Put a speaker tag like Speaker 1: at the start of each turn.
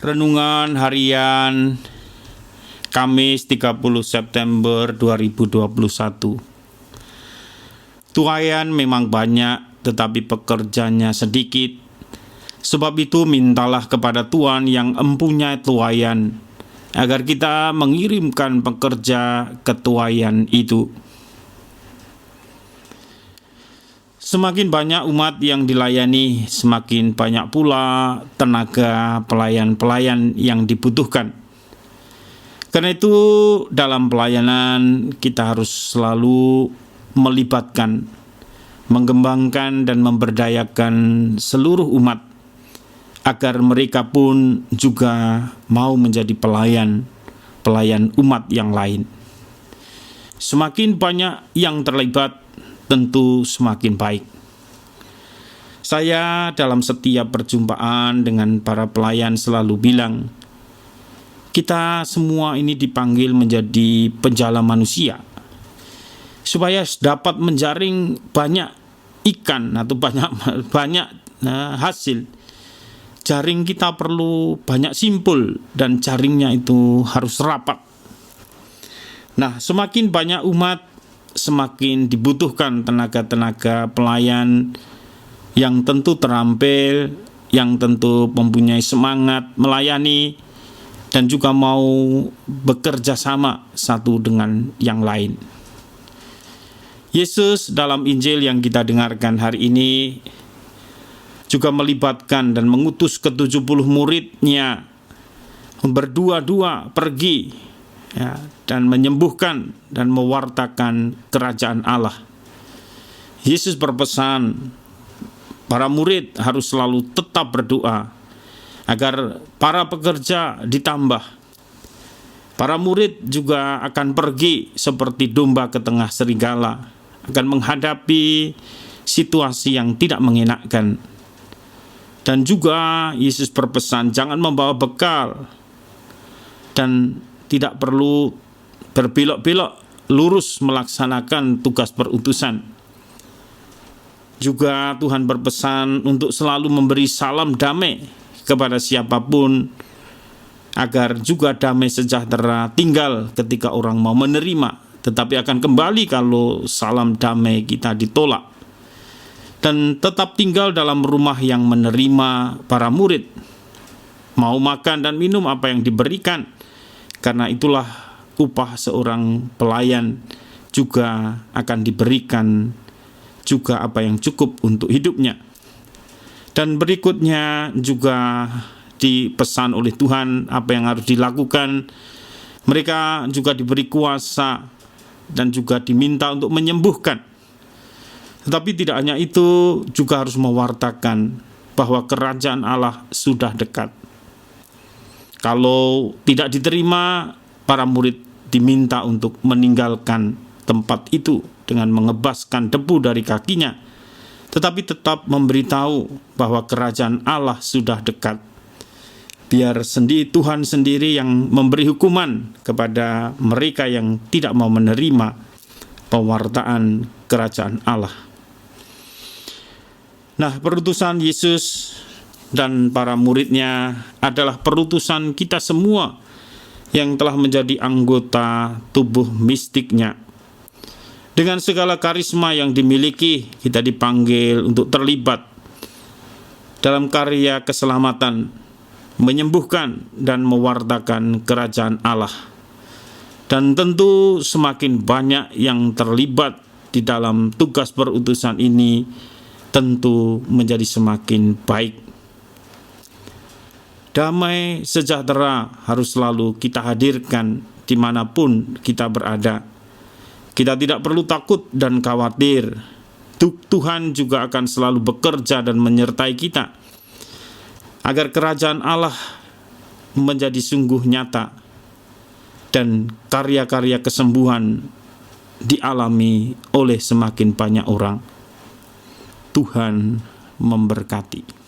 Speaker 1: Renungan Harian Kamis 30 September 2021. Tuaian memang banyak, tetapi pekerjanya sedikit. Sebab itu mintalah kepada Tuhan yang empunya tuaian, agar kita mengirimkan pekerja ke tuaian itu. Semakin banyak umat yang dilayani, semakin banyak pula tenaga pelayan-pelayan yang dibutuhkan. Karena itu, dalam pelayanan kita harus selalu melibatkan, mengembangkan dan memberdayakan seluruh umat, agar mereka pun juga mau menjadi pelayan umat yang lain. Semakin banyak yang terlibat, tentu semakin baik. Saya dalam setiap perjumpaan dengan para pelayan selalu bilang, kita semua ini dipanggil menjadi penjala manusia, supaya dapat menjaring banyak ikan atau banyak hasil. Jaring kita perlu banyak simpul dan jaringnya itu harus rapat. Nah, semakin banyak umat, semakin dibutuhkan tenaga-tenaga pelayan yang tentu terampil, yang tentu mempunyai semangat melayani, dan juga mau bekerja sama satu dengan yang lain. Yesus dalam Injil yang kita dengarkan hari ini juga melibatkan dan mengutus ke-70 muridnya berdua-dua pergi dan menyembuhkan dan mewartakan kerajaan Allah. Yesus berpesan para murid harus selalu tetap berdoa agar para pekerja ditambah. Para murid juga akan pergi seperti domba ke tengah serigala, akan menghadapi situasi yang tidak mengenakkan. Dan juga Yesus berpesan jangan membawa bekal dan tidak perlu berbelok-belok, lurus melaksanakan tugas perutusan. Juga Tuhan berpesan untuk selalu memberi salam damai kepada siapapun, agar juga damai sejahtera tinggal ketika orang mau menerima, tetapi akan kembali kalau salam damai kita ditolak. Dan tetap tinggal dalam rumah yang menerima para murid, mau makan dan minum apa yang diberikan, karena itulah upah seorang pelayan juga akan diberikan juga apa yang cukup untuk hidupnya. Dan berikutnya juga dipesan oleh Tuhan apa yang harus dilakukan. Mereka juga diberi kuasa dan juga diminta untuk menyembuhkan. Tetapi tidak hanya itu, juga harus mewartakan bahwa kerajaan Allah sudah dekat. Kalau tidak diterima, para murid diminta untuk meninggalkan tempat itu dengan mengebaskan debu dari kakinya, tetapi tetap memberitahu bahwa kerajaan Allah sudah dekat. Biar Tuhan sendiri yang memberi hukuman kepada mereka yang tidak mau menerima pewartaan kerajaan Allah. Nah, perutusan Yesus dan para muridnya adalah perutusan kita semua yang telah menjadi anggota tubuh mistiknya. Dengan segala karisma yang dimiliki, kita dipanggil untuk terlibat dalam karya keselamatan, menyembuhkan dan mewartakan kerajaan Allah. Dan tentu semakin banyak yang terlibat di dalam tugas perutusan ini, tentu menjadi semakin baik. Damai sejahtera harus selalu kita hadirkan dimanapun kita berada. Kita tidak perlu takut dan khawatir. Tuhan juga akan selalu bekerja dan menyertai kita, agar kerajaan Allah menjadi sungguh nyata dan karya-karya kesembuhan dialami oleh semakin banyak orang. Tuhan memberkati.